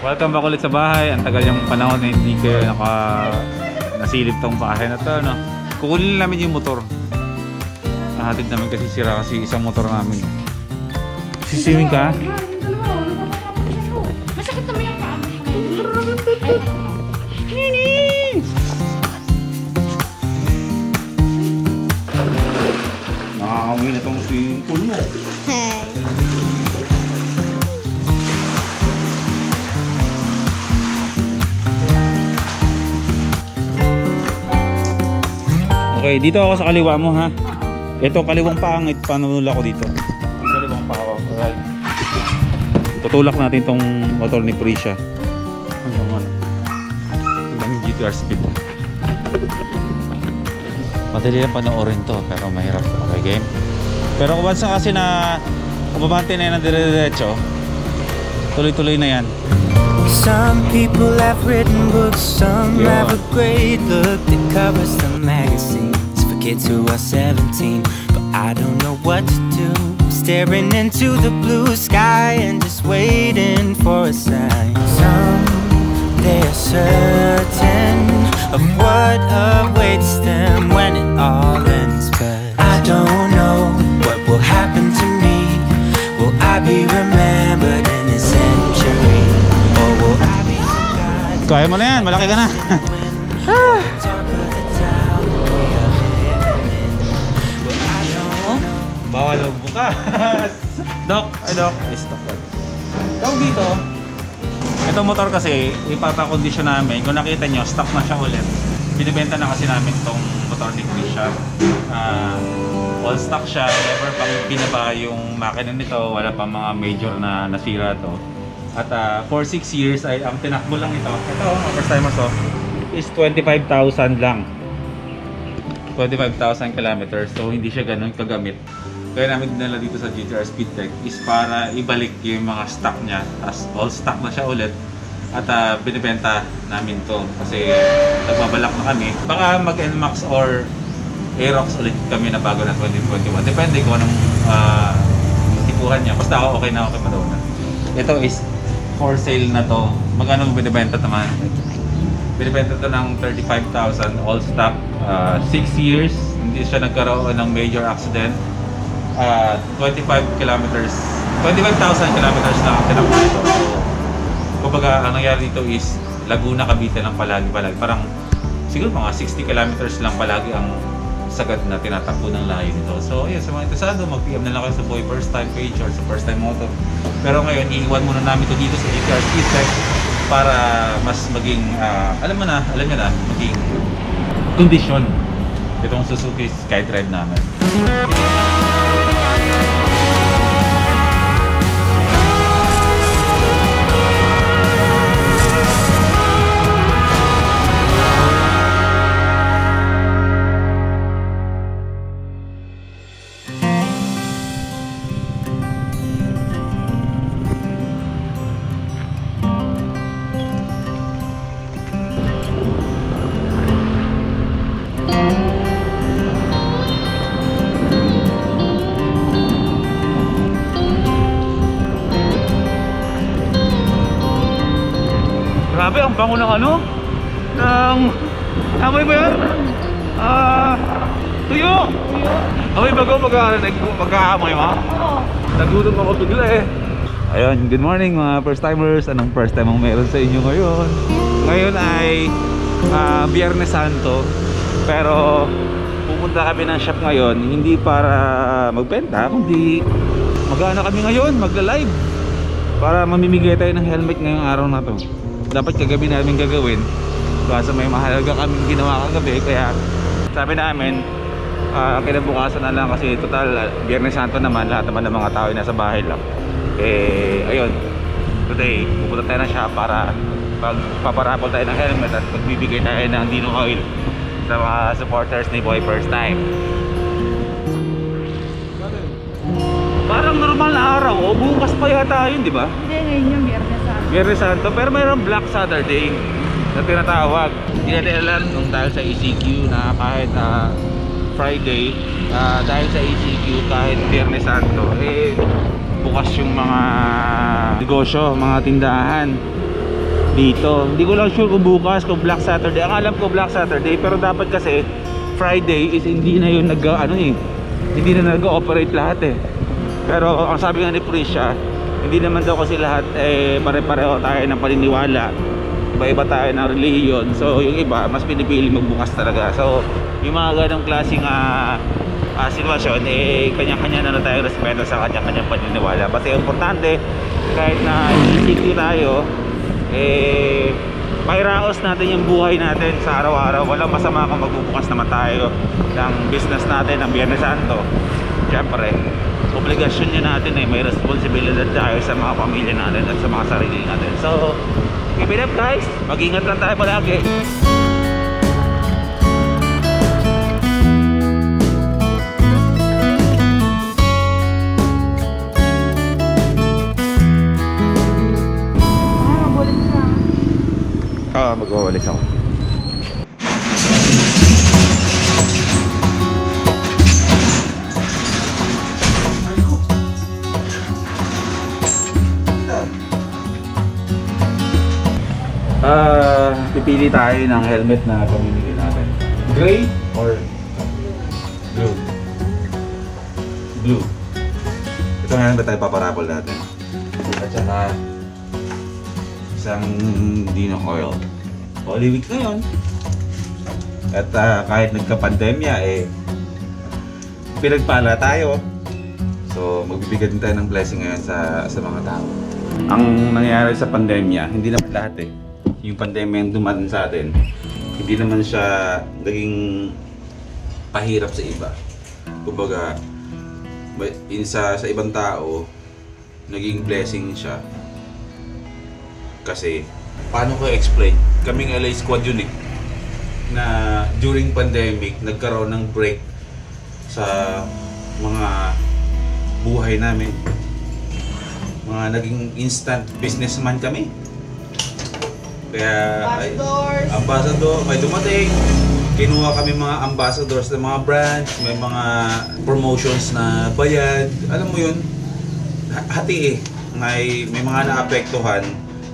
Welcome back ulit sa bahay. Ang tagal yung panahon na hindi kayo nasilip tong bahay na to, no? Kukunin namin yung motor. Nahatid namin kasi sira kasi isang motor namin. Sisiwing ka? Masakit naman yung paa. Nini! Nakakamoy na itong swimming pool mo. Okay, dito ako sa kaliwa mo, ha. Ito kaliwang pangit, panulak ko dito. Kaliwang pa ako. Alright. Tutulak natin tong motor ni Prisha. Ang GTR speed. Madali lang panoorin to, pero mahirap. Okay, game. Pero kung bansa kasi na kumabante na yan ng dire-diretso, tuloy-tuloy na yan. Some people have written books, some have a great look that covers the magazines for kids who are 17. But I don't know what to do, staring into the blue sky and just waiting for a sign. Some they are certain of what awaits them when it all ends, but I don't know what will happen to me. Will I be remembered in this century? Kaya mo na yan, malaki ka na. Bawal ang bukas. Doc, ay Doc, stop lang. Tawag dito. Itong motor kasi, ipapakondisyon namin. Kung nakita nyo, stock na siya ulit. Binibenta na kasi namin itong motor ni Krisha. All stock siya, never pang binaba yung makina nito. Wala pa mga major na nasira to. At for 6 years ay ang tinakbo lang ito. Ito, first timers is 25,000 lang. 25,000 kilometers. So hindi siya ganun kagamit. Kaya namin dinala dito sa GTR Speedtech is para ibalik yung mga stock niya. As all stock na siya ulit. At binibenta namin to kasi nagbabalak na kami. Baka mag-NMAX or Aerox ulit kami na bago na 2021. Depende kung anong tipuhan niya. Basta ako okay na, okay madawna. Ito is for sale na to. Magkano binibenta naman? Binibenta to ng 35,000 all stock, 6 years, hindi siya nagkaroon ng major accident, 25 kilometers, 25,000 kilometers na ang tinakbo nito. So, kumbaga, ang nangyari dito is Laguna, Cavite lang palagi. Parang siguro mga 60 kilometers lang palagi ang sagad na tinatakbo ng layo nito. So, ayun, sa mga interesado, mag-PM na lang kayo sa Boy First Time page or sa First Time Moto. Pero ngayon, iiwan muna namin ito dito sa GTR Speedtech para mas maging, alam nyo na, maging kondisyon itong Suzuki SkyDrive namin. Grabe, ang bango ng ano? Amoy ba yan? Tuyo! Amoy bago pagka-amoy mo? Oo. Nagutom ako bigla eh. Ayun, good morning mga first timers. Anong first time ang meron sa inyo ngayon? Ngayon ay Biyernes Santo. Pero pupunta kami ng shop ngayon hindi para magbenta, kundi mag-ano kami ngayon, magla-live para mamimigay tayo ng helmet ngayong araw na to. Dapat kagabi namin gagawin kasi may mahalaga kaming ginawa kagabi, kaya sabi namin kinabukasan na lang kasi total Biyernes Santo naman, lahat naman ng mga tao ay nasa bahay lang. Ayun, today pupunta tayo ng shop para magpaparapol tayo ng helmet at magbibigay tayo ng Dino Oil sa mga supporters ni Boy First Time. Parang normal na araw o bukas pa yata yun, di ba? Hindi, ngayon yung Biyernes Santo. Biyernes Santo, pero mayroong Black Saturday na tinatawag. Hindi natin alam nung dahil sa ECQ na kahit Friday, dahil sa ECQ kahit Biyernes Santo, bukas yung mga negosyo, mga tindahan dito. Hindi ko lang sure kung bukas, kung Black Saturday. Ang alam ko Black Saturday, pero dapat kasi Friday is hindi na yung hindi na nag-ooperate lahat eh. Pero ang sabi nga ni Prisha, hindi naman daw kasi lahat pare-pareho tayo ng paniniwala, iba-iba tayo ng religion. So yung iba mas pinipili magbukas talaga. So yung mga ganong klaseng sitwasyon, kanya-kanya na tayo respeto sa kanya-kanyang paniniwala. Kasi importante, kahit na isikli tayo, pairaos natin yung buhay natin sa araw-araw. Walang masama kung magbubukas naman tayo ng business natin ng Biyernes Santo. Siyempre, obligasyon nyo natin may responsibilidad tayo sa mga pamilya natin at sa mga sarili natin. So, keep it up guys, mag-ingat lang tayo palagi. Mag-wawalis ako. Pipili tayo ng helmet na pamimili natin. Gray or blue? Blue. Ito ngayon ba tayo paparapol natin? At saka isang Dino oil. Holy Week ngayon. At kahit nagka-pandemya pinagpala tayo. So magbibigay din tayo ng blessing ngayon sa mga tao. Ang nangyayari sa pandemya, hindi naman lahat yung pandemya yung dumaan sa atin, hindi naman siya naging pahirap sa iba. Kumbaga, sa ibang tao, naging blessing siya. Kasi, paano ko explain? Kaming LA Squad yun na during pandemic, nagkaroon ng break sa mga buhay namin. Mga naging instant businessman kami. Kaya ambassador, may dumating. Kinuha kami mga ambassadors ng mga brands, may mga promotions na bayad. Alam mo yun, hati may mga naapektuhan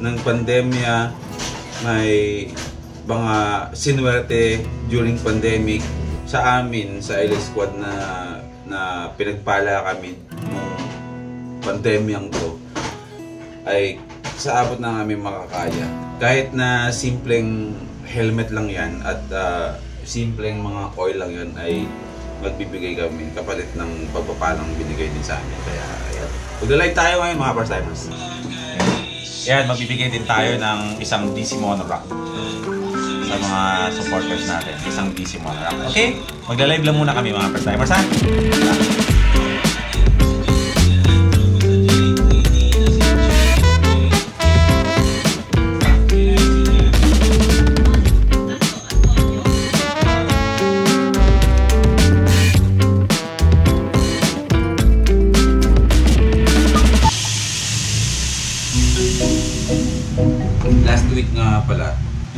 ng pandemya, may mga sinwerte during pandemic. Sa amin, sa LA Squad na pinagpala kami nung pandemyang to, ay sa abot na namin makakaya. Kahit na simpleng helmet lang yan at simpleng mga oil lang yan, ay magbibigay kami kapalit ng pagpapalang binigay din sa amin. Kaya ayan, magla-live tayo ngayon mga first timers. Yan, magbibigay din tayo ng isang DC Monorack sa mga supporters natin. Isang DC Monorack. Okay? Magla-live lang muna kami mga first timers, ha?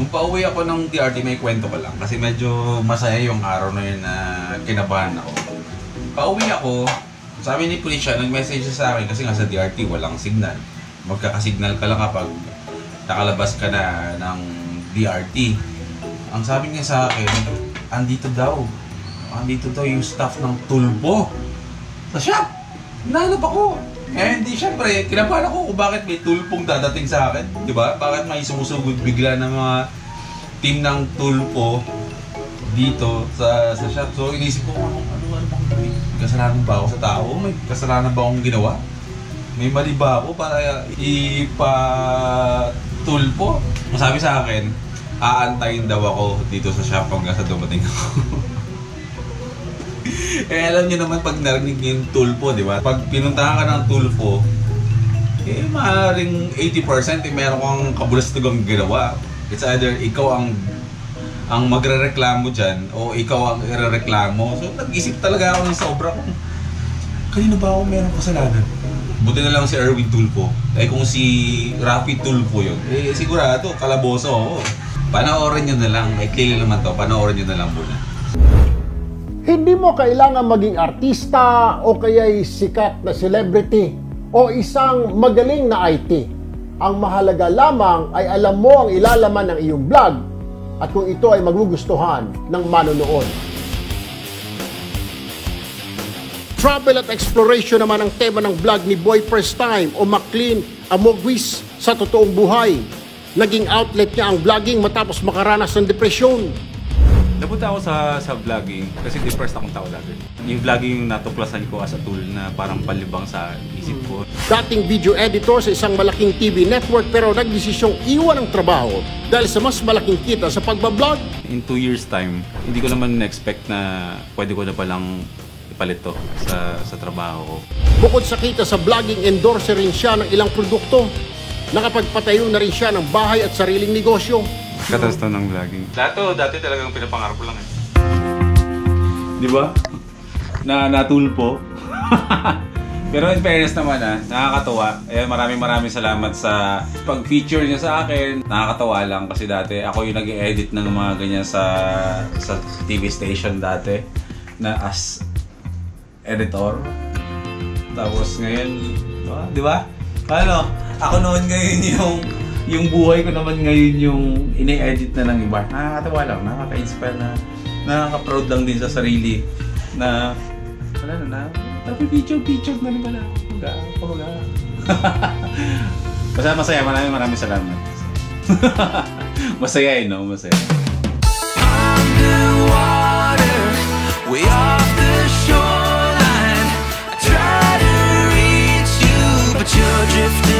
Nung pauwi ako ng DRT, may kwento ko lang kasi medyo masaya yung araw na yun na kinabahan ako. Pauwi ako, sabi ni Prisha, nag-message sa akin kasi nga sa DRT walang signal. Magkakasignal ka lang kapag nakalabas ka na ng DRT. Ang sabi niya sa akin, andito daw yung staff ng Tulpo sa shop. Nahanap ako. Hindi, syempre, kinabahan ako kung bakit may tulpong dadating sa akin. Diba? Bakit may sumusugod bigla ng mga team ng Tulpo dito sa shop. So, inisip ko, ano bang may kasalanan ba ako sa tao? May kasalanan ba akong ginawa? May mali ba ako para ipa-Tulpo? Masabi sa akin, aantayin daw ako dito sa shop hanggang sa dumating ako. Alam niyo naman pag narinig niyo yung Tulpo, di ba? Pag pinuntahan ka ng Tulpo, maaaring 80% meron kang kabulastugang ginawa. It's either ikaw ang magrereklamo dyan o ikaw ang irereklamo. So nag-isip talaga ako ng sobra kung kanino ba ako meron kasalanan. Buti na lang si Erwin Tulpo. Kung si Rafi Tulpo yun, sigurado kalaboso ako. Panoorin nyo na lang, may clear naman to, panoorin nyo na lang muna. Hindi mo kailangan maging artista o kaya'y sikat na celebrity o isang magaling na IT. Ang mahalaga lamang ay alam mo ang ilalaman ng iyong vlog at kung ito ay magugustuhan ng manonood. Travel at exploration naman ang tema ng vlog ni Boy First Time o Maclean Amogwis sa totoong buhay. Naging outlet niya ang vlogging matapos makaranas ng depresyon. Napunta ako sa vlogging kasi depressed akong tao dati. Yung vlogging natuklasan ko as a tool na parang palibang sa isip ko. Dating video editor sa isang malaking TV network pero nagdesisyong iwan ang trabaho dahil sa mas malaking kita sa pagbablog. In 2 years time, hindi ko naman na-expect na pwede ko na palang ipalit to sa trabaho ko. Bukod sa kita sa vlogging, endorser rin siya ng ilang produkto. Nakapagpatayo na rin siya ng bahay at sariling negosyo. Katas to ng vlogging. Dati talagang pinapangarap ko lang eh. Di ba? Natulpo. Pero in fairness naman nakakatawa. Ayan, maraming salamat sa pag-feature niya sa akin. Nakakatawa lang kasi dati ako yung nag-edit ng mga ganyan sa TV station dati na as editor. Tapos ngayon, di ba? Paano? Ako noon ngayon yung buhay ko naman ngayon yung ine-edit na ng iba. Nakakatawa lang, nakaka-inspire na, nakaka-proud lang din sa sarili na wala na, tapi picture na rin pala. Kumbaga. Basta masaya, maraming salamat. Masaya no? Masaya. Underwater, way off the shoreline. I try to reach you, but you're drifting.